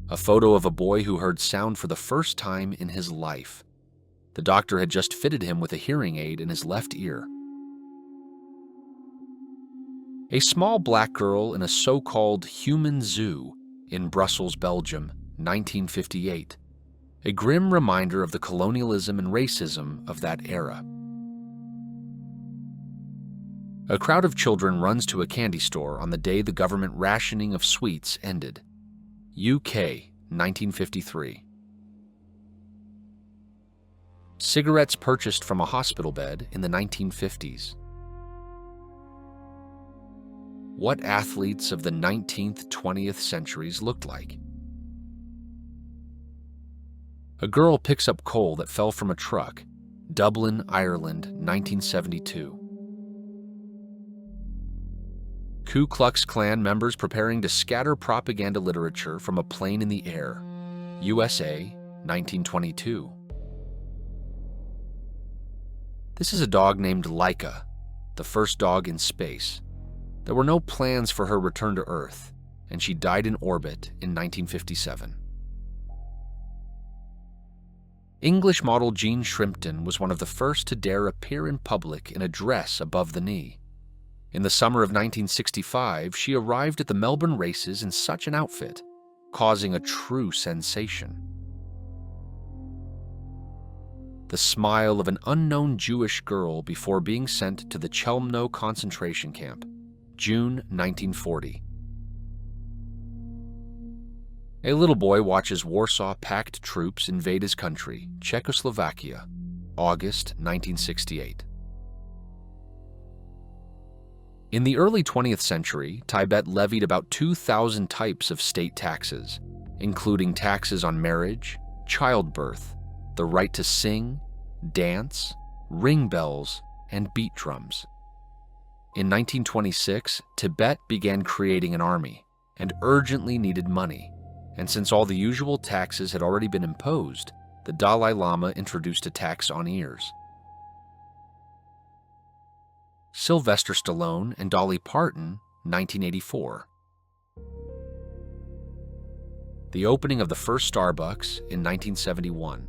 A photo of a boy who heard sound for the first time in his life. The doctor had just fitted him with a hearing aid in his left ear. A small black girl in a so-called human zoo in Brussels, Belgium, 1958. A grim reminder of the colonialism and racism of that era. A crowd of children runs to a candy store on the day the government rationing of sweets ended. UK, 1953. Cigarettes purchased from a hospital bed in the 1950s. What athletes of the 19th, 20th centuries looked like. A girl picks up coal that fell from a truck. Dublin, Ireland, 1972. Ku Klux Klan members preparing to scatter propaganda literature from a plane in the air. USA, 1922. This is a dog named Laika, the first dog in space. There were no plans for her return to Earth, and she died in orbit in 1957. English model Jean Shrimpton was one of the first to dare appear in public in a dress above the knee. In the summer of 1965, she arrived at the Melbourne races in such an outfit, causing a true sensation. The smile of an unknown Jewish girl before being sent to the Chelmno concentration camp, June 1940. A little boy watches Warsaw-packed troops invade his country, Czechoslovakia, August 1968. In the early 20th century, Tibet levied about 2,000 types of state taxes, including taxes on marriage, childbirth, the right to sing, dance, ring bells, and beat drums. In 1926, Tibet began creating an army and urgently needed money, and since all the usual taxes had already been imposed, the Dalai Lama introduced a tax on ears. Sylvester Stallone and Dolly Parton, 1984. The opening of the first Starbucks in 1971.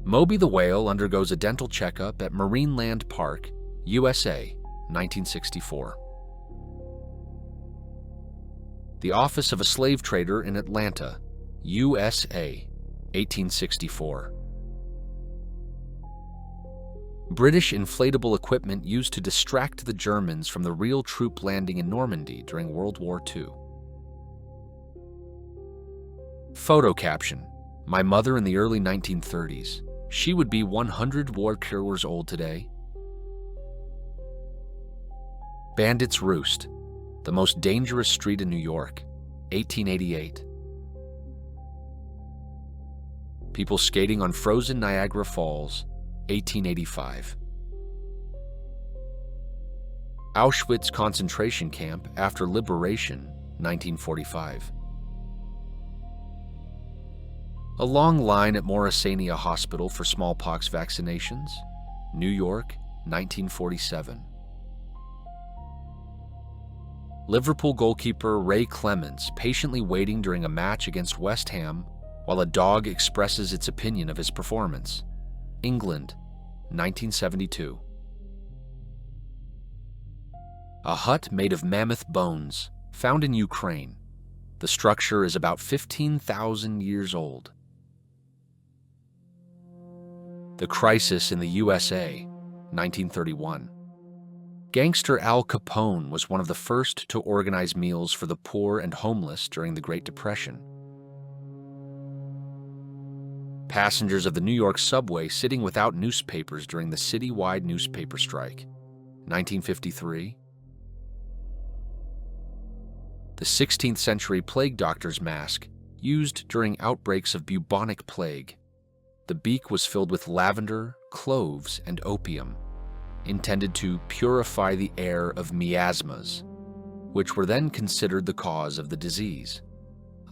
Moby the whale undergoes a dental checkup at Marineland Park, USA, 1964. The office of a slave trader in Atlanta, USA, 1864. British inflatable equipment used to distract the Germans from the real troop landing in Normandy during World War II. Photo caption: my mother in the early 1930s. She would be 100 years old today. Bandits Roost, the most dangerous street in New York, 1888. People skating on frozen Niagara Falls, 1885. Auschwitz concentration camp after liberation, 1945. A long line at Morrisania Hospital for smallpox vaccinations, New York, 1947. Liverpool goalkeeper Ray Clements patiently waiting during a match against West Ham while a dog expresses its opinion of his performance, England, 1972. A hut made of mammoth bones, found in Ukraine. The structure is about 15,000 years old. The Crisis in the USA, 1931. Gangster Al Capone was one of the first to organize meals for the poor and homeless during the Great Depression. Passengers of the New York subway sitting without newspapers during the citywide newspaper strike, 1953. The 16th century plague doctor's mask used during outbreaks of bubonic plague. The beak was filled with lavender, cloves, and opium, intended to purify the air of miasmas, which were then considered the cause of the disease.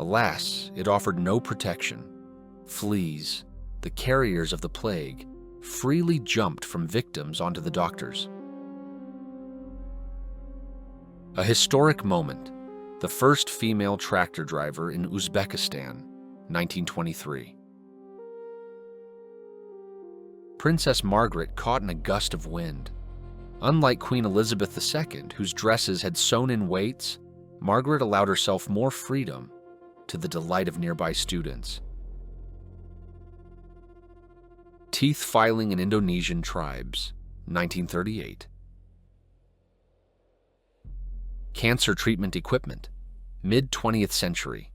Alas, it offered no protection. Fleas, the carriers of the plague, freely jumped from victims onto the doctors. A historic moment. The first female tractor driver in Uzbekistan, 1923. Princess Margaret caught in a gust of wind. Unlike Queen Elizabeth II, whose dresses had sewn in weights, Margaret allowed herself more freedom, to the delight of nearby students. Teeth filing in Indonesian tribes, 1938. Cancer treatment equipment, mid-20th century.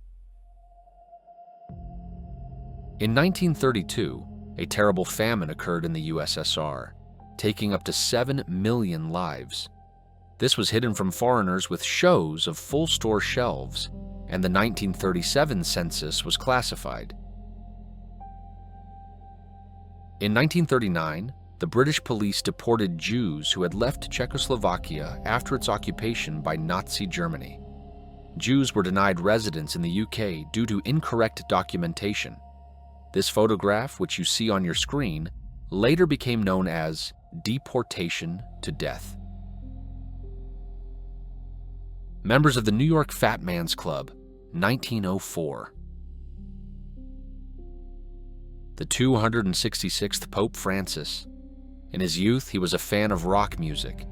In 1932, a terrible famine occurred in the USSR, taking up to 7 million lives. This was hidden from foreigners with shows of full store shelves, and the 1937 census was classified. In 1939, the British police deported Jews who had left Czechoslovakia after its occupation by Nazi Germany. Jews were denied residence in the UK due to incorrect documentation. This photograph, which you see on your screen, later became known as deportation to death. Members of the New York Fat Man's Club, 1904. The 266th Pope Francis. In his youth, he was a fan of rock music.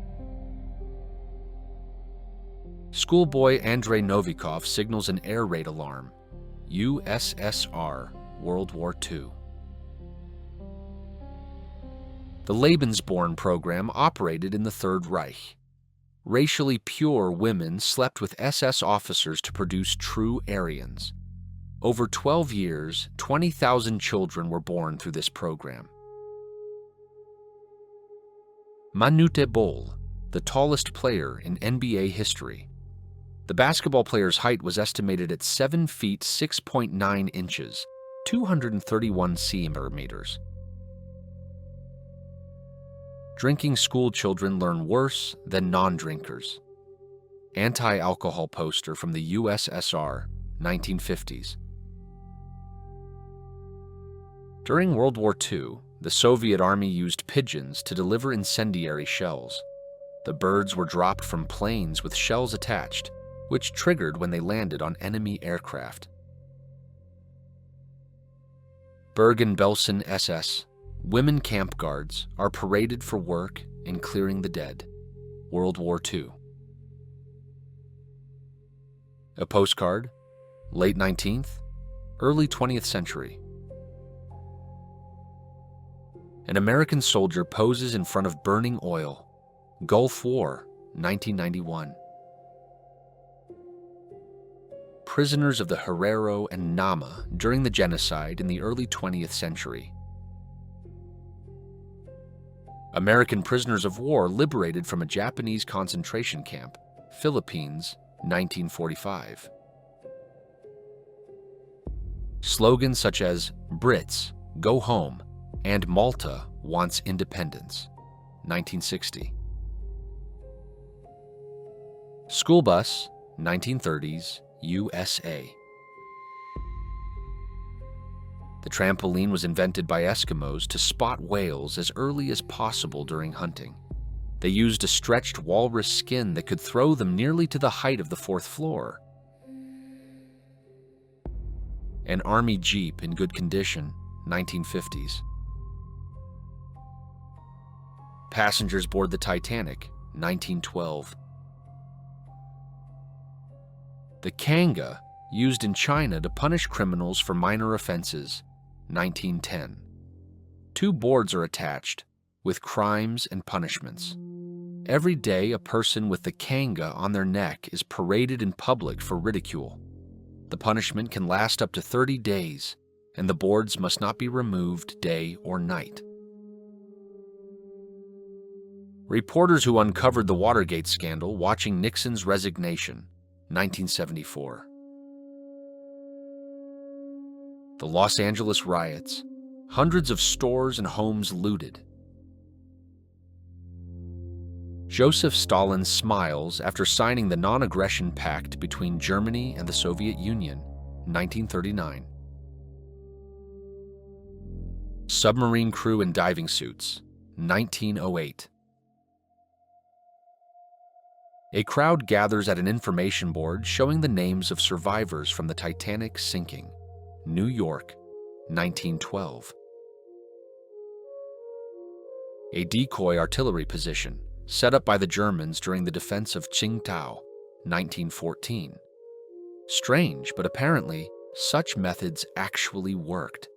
Schoolboy Andrei Novikov signals an air raid alarm. USSR, World War II. The Lebensborn program operated in the Third Reich. Racially pure women slept with SS officers to produce true Aryans. Over 12 years, 20,000 children were born through this program. Manute Bol, the tallest player in NBA history. The basketball player's height was estimated at 7 feet 6.9 inches, 231 centimeters. Drinking school children learn worse than non-drinkers. Anti-alcohol poster from the USSR, 1950s. During World War II, the Soviet Army used pigeons to deliver incendiary shells. The birds were dropped from planes with shells attached, which triggered when they landed on enemy aircraft. Bergen-Belsen SS. Women camp guards are paraded for work in clearing the dead. World War II. A postcard, late 19th, early 20th century. An American soldier poses in front of burning oil. Gulf War, 1991. Prisoners of the Herero and Nama during the genocide in the early 20th century. American prisoners of war liberated from a Japanese concentration camp, Philippines, 1945. Slogans such as Brits, go home, and Malta wants independence, 1960. School bus, 1930s, USA. The trampoline was invented by Eskimos to spot whales as early as possible during hunting. They used a stretched walrus skin that could throw them nearly to the height of the 4th floor. An Army Jeep in good condition, 1950s. Passengers board the Titanic, 1912. The kanga, used in China to punish criminals for minor offenses, 1910. 2 boards are attached, with crimes and punishments. Every day, a person with the kanga on their neck is paraded in public for ridicule. The punishment can last up to 30 days, and the boards must not be removed day or night. Reporters who uncovered the Watergate scandal watching Nixon's resignation, 1974. The Los Angeles riots, hundreds of stores and homes looted. Joseph Stalin smiles after signing the non-aggression pact between Germany and the Soviet Union, 1939. Submarine crew in diving suits, 1908. A crowd gathers at an information board showing the names of survivors from the Titanic sinking. New York, 1912. A decoy artillery position set up by the Germans during the defense of Tsingtao, 1914. Strange, but apparently, such methods actually worked.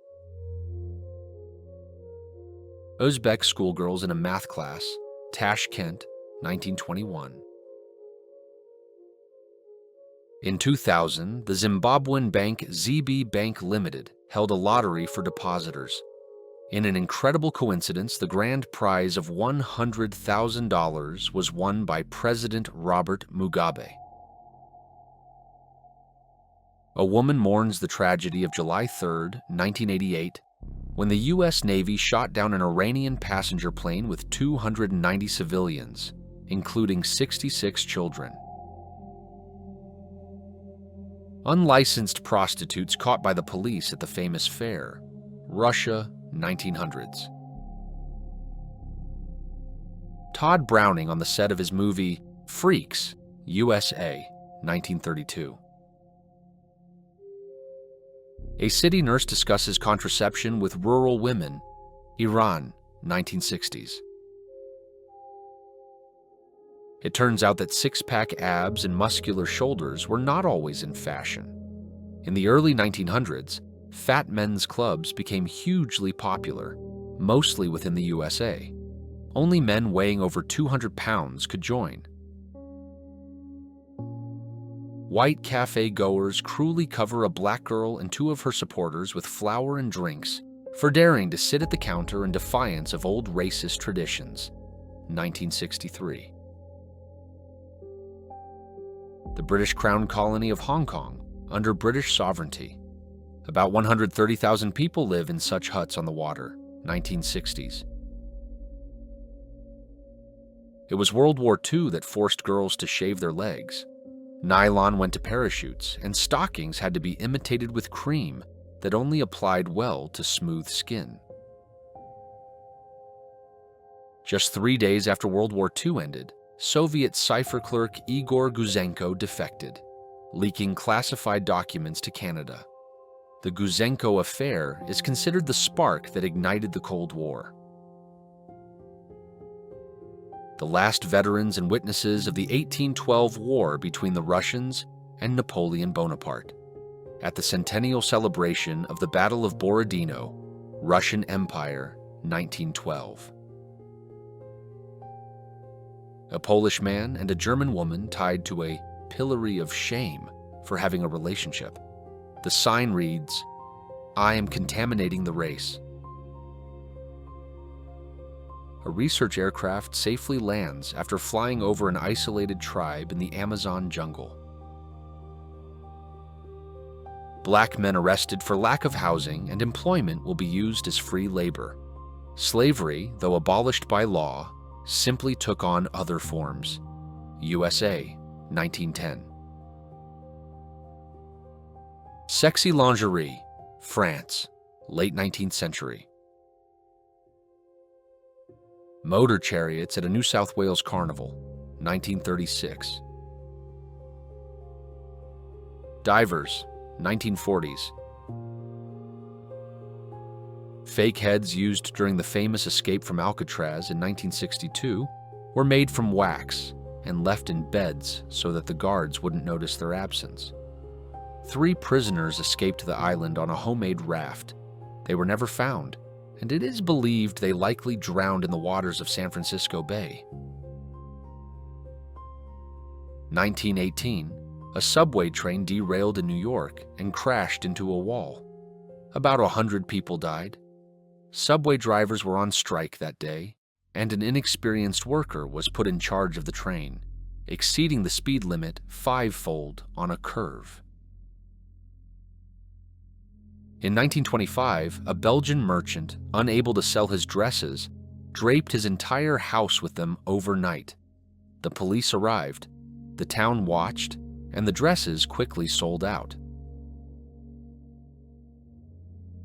Uzbek schoolgirls in a math class, Tashkent, 1921. In 2000, the Zimbabwean bank ZB Bank Limited held a lottery for depositors. In an incredible coincidence, the grand prize of $100,000 was won by President Robert Mugabe. A woman mourns the tragedy of July 3, 1988, when the U.S. Navy shot down an Iranian passenger plane with 290 civilians, including 66 children. Unlicensed prostitutes caught by the police at the famous fair, Russia, 1900s. Todd Browning on the set of his movie Freaks, USA, 1932. A city nurse discusses contraception with rural women, Iran, 1960s. It turns out that six-pack abs and muscular shoulders were not always in fashion. In the early 1900s, fat men's clubs became hugely popular, mostly within the USA. Only men weighing over 200 pounds could join. White cafe goers cruelly cover a black girl and two of her supporters with flour and drinks for daring to sit at the counter in defiance of old racist traditions. 1963. The British Crown colony of Hong Kong, under British sovereignty. About 130,000 people live in such huts on the water. 1960s. It was World War II that forced girls to shave their legs. Nylon went to parachutes, and stockings had to be imitated with cream that only applied well to smooth skin. Just 3 days after World War II ended, Soviet cipher clerk Igor Guzenko defected, leaking classified documents to Canada. The Guzenko affair is considered the spark that ignited the Cold War. The last veterans and witnesses of the 1812 war between the Russians and Napoleon Bonaparte. At the centennial celebration of the Battle of Borodino, Russian Empire, 1912. A Polish man and a German woman tied to a pillory of shame for having a relationship. The sign reads, "I am contaminating the race." A research aircraft safely lands after flying over an isolated tribe in the Amazon jungle. Black men arrested for lack of housing and employment will be used as free labor. Slavery, though abolished by law, simply took on other forms. USA, 1910. Sexy lingerie, France, late 19th century. Motor chariots at a New South Wales carnival, 1936. Divers, 1940s. Fake heads used during the famous escape from Alcatraz in 1962 were made from wax and left in beds so that the guards wouldn't notice their absence. 3 prisoners escaped to the island on a homemade raft. They were never found, and it is believed they likely drowned in the waters of San Francisco Bay. 1918, a subway train derailed in New York and crashed into a wall. About 100 people died. Subway drivers were on strike that day, and an inexperienced worker was put in charge of the train, exceeding the speed limit 5-fold on a curve. In 1925, a Belgian merchant, unable to sell his dresses, draped his entire house with them overnight. The police arrived, the town watched, and the dresses quickly sold out.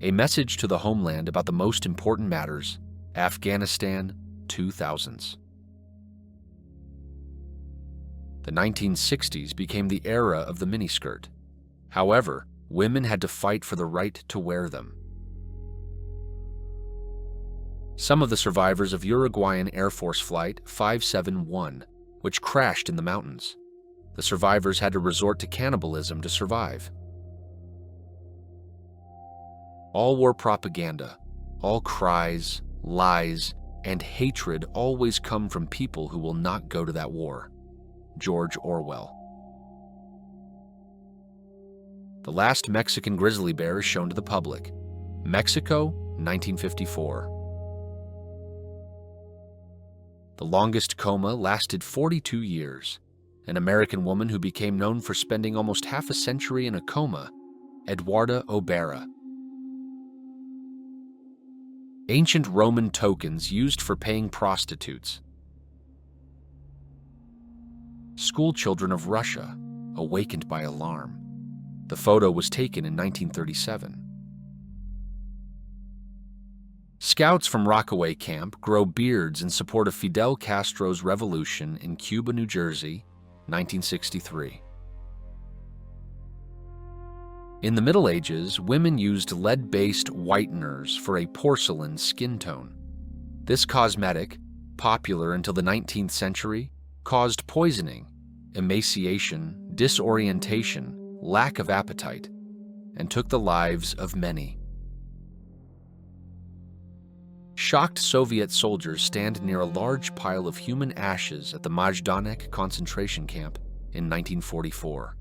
A message to the homeland about the most important matters, Afghanistan, 2000s. The 1960s became the era of the miniskirt. However, women had to fight for the right to wear them. Some of the survivors of Uruguayan Air Force Flight 571, which crashed in the mountains. The survivors had to resort to cannibalism to survive. All war propaganda, all cries, lies, and hatred always come from people who will not go to that war. George Orwell. The last Mexican grizzly bear is shown to the public. Mexico, 1954. The longest coma lasted 42 years. An American woman who became known for spending almost half a century in a coma, Eduarda Obera. Ancient Roman tokens used for paying prostitutes. School children of Russia, awakened by alarm. The photo was taken in 1937. Scouts from Rockaway Camp grow beards in support of Fidel Castro's revolution in Cuba, New Jersey, 1963. In the Middle Ages, women used lead-based whiteners for a porcelain skin tone. This cosmetic, popular until the 19th century, caused poisoning, emaciation, disorientation, lack of appetite, and took the lives of many. Shocked Soviet soldiers stand near a large pile of human ashes at the Majdanek concentration camp in 1944.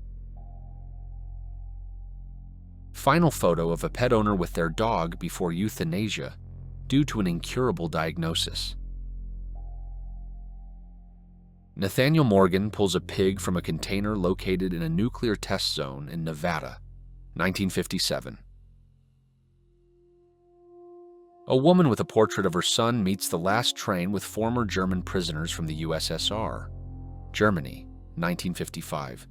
Final photo of a pet owner with their dog before euthanasia due to an incurable diagnosis. Nathaniel Morgan pulls a pig from a container located in a nuclear test zone in Nevada, 1957. A woman with a portrait of her son meets the last train with former German prisoners from the USSR, Germany, 1955.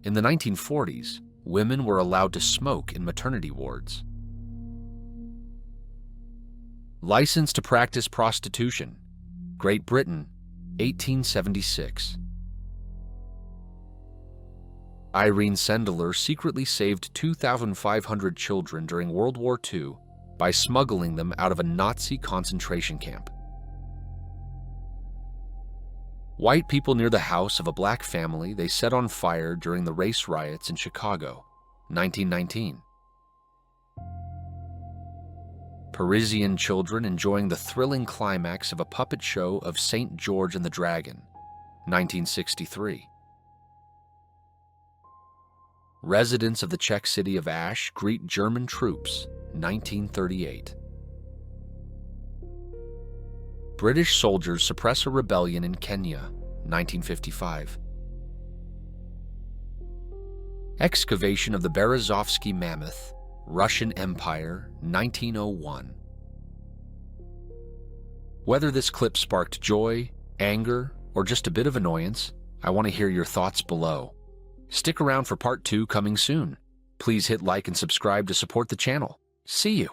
In the 1940s, women were allowed to smoke in maternity wards. License to practice prostitution, Great Britain, 1876. Irene Sendler secretly saved 2,500 children during World War II by smuggling them out of a Nazi concentration camp. White people near the house of a black family they set on fire during the race riots in Chicago, 1919. Parisian children enjoying the thrilling climax of a puppet show of St. George and the Dragon, 1963. Residents of the Czech city of Ash greet German troops, 1938. British soldiers suppress a rebellion in Kenya, 1955. Excavation of the Berezovsky Mammoth, Russian Empire, 1901. Whether this clip sparked joy, anger, or just a bit of annoyance, I want to hear your thoughts below. Stick around for part 2 coming soon. Please hit like and subscribe to support the channel. See you!